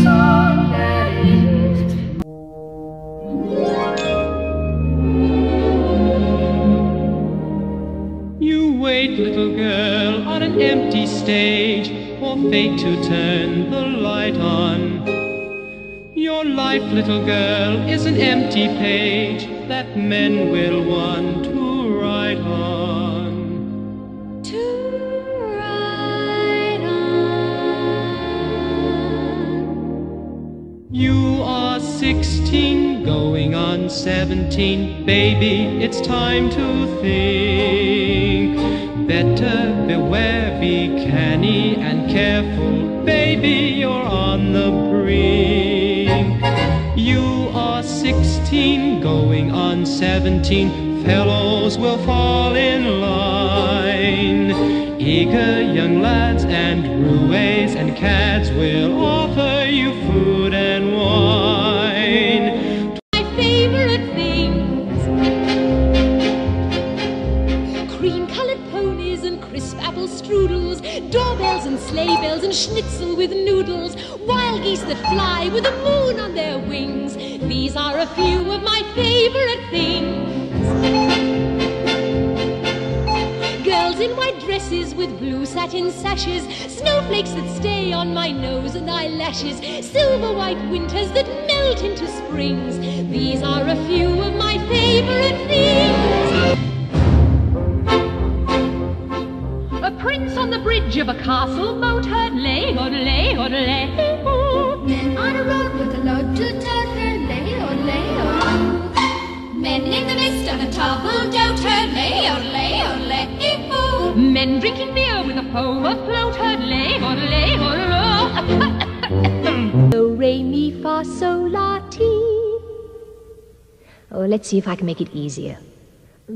song that is. You wait, little girl, on an empty stage for fate to turn the light on. Your life, little girl, is an empty page that men will want to write on. To write on. You are 16, going on 17. Baby, it's time to think. Better beware, be canny and careful. Baby, you're on the brink. You are 16, going on 17. Fellows will fall in line. Eager young lads and roués and cads will offer you food and wine. My favorite things: cream-colored ponies and crisp apple strudels, doorbells and sleigh bells and schnitzel with noodles, wild geese that fly with the moon on their wings. These are a few of my favorite things. Girls in white dresses with blue satin sashes, snowflakes that stay on my nose and eyelashes, silver white winters that melt into springs. These are a few of my favorite things. A prince on the bridge of a castle boat heard lay, odelay, odelay. Men on a road with a load to tote heard lay, odelay, odelay. Men in the midst of a table-d'out heard lay, odelay, odelay. Men drinking beer with a foam afloat heard lay, odelay, odelay. Do, re, mi, fa, sol, la, ti. Oh, let's see if I can make it easier. A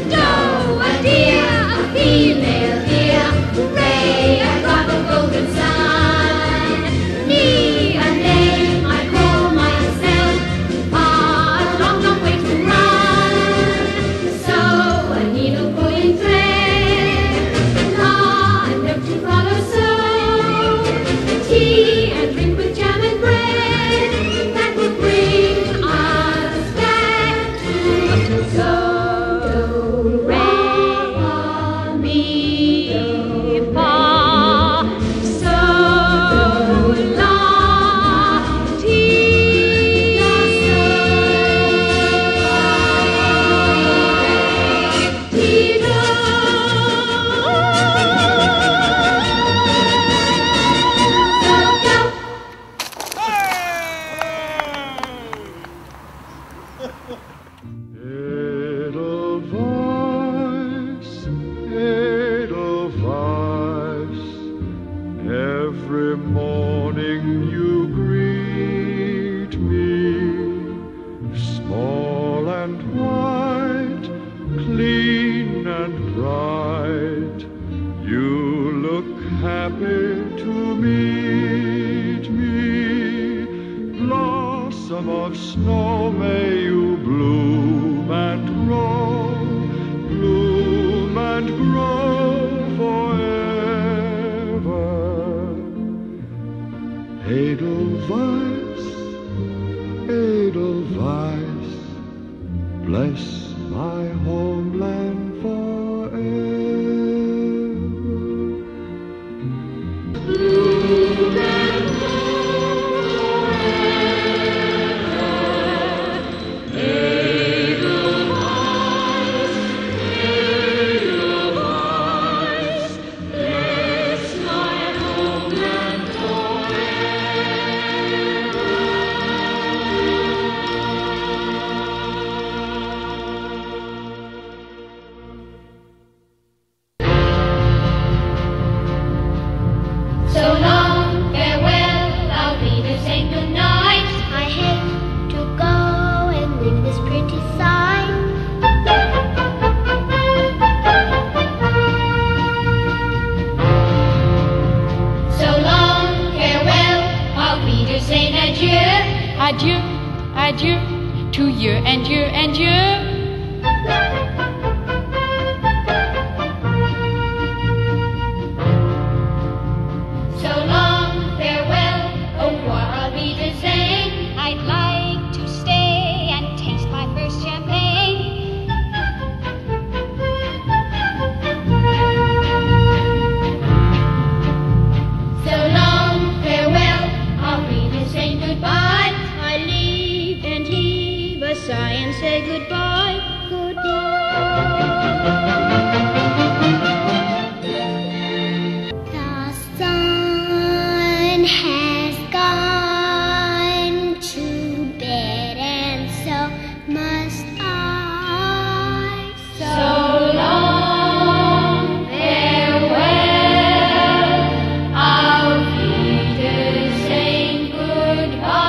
doe, a deer, a female deer, ray, a drop of golden sun. Me, a name I call myself, a long, long way to run. So a needle pulling thread, a note to follow, so tea and drink with jam and bread that will bring us back to so. Edelweiss, every morning you greet me, small and white, clean and bright. You look happy to meet me. Blossom of snow, may you bloom and grow, bloom and grow forever. Edelweiss, Edelweiss, bless my homeland forever. Bloom and so long, farewell, I'll be there saying goodnight. I hate to go and leave this pretty sight. So long, farewell, I'll be there saying adieu. Adieu, adieu, to you and you and you. So long, farewell, to say goodbye, goodbye. The sun has gone to bed, and so must I. So long, farewell. Auf Wiedersehen, goodbye,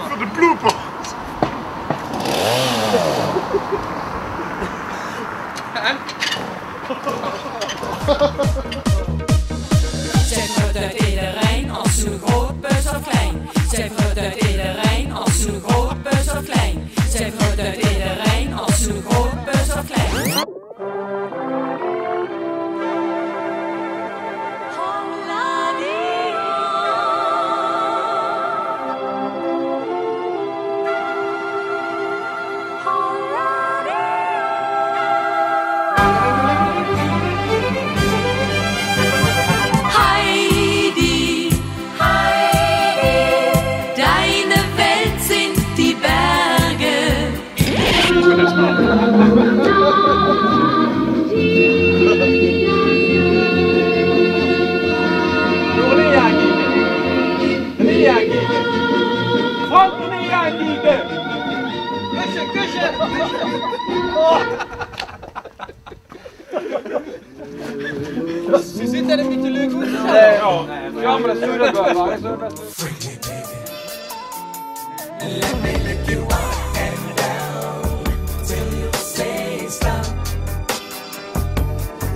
Voor de bloepers. Zij fluit uit iedereen als ze groot, bus of klein. Zij fluit uit iedereen als ze groot, bus of klein. Zij fluit uit iedereen als ze groot, bus of klein. Heidi, Heidi, deine Welt sind die Berge. Ze zit er een beetje leuk goed. Nee, oh. Jammer dat ze dat wel. Let me lick you up and down till you say stop.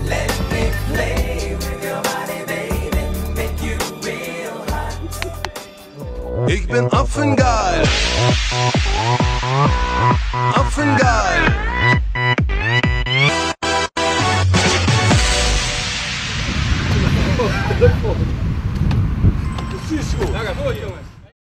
Let me play with your body, baby, make you real hot. Ich bin affengeil. Affengeil. Precies goed. Ja, ga door jongens.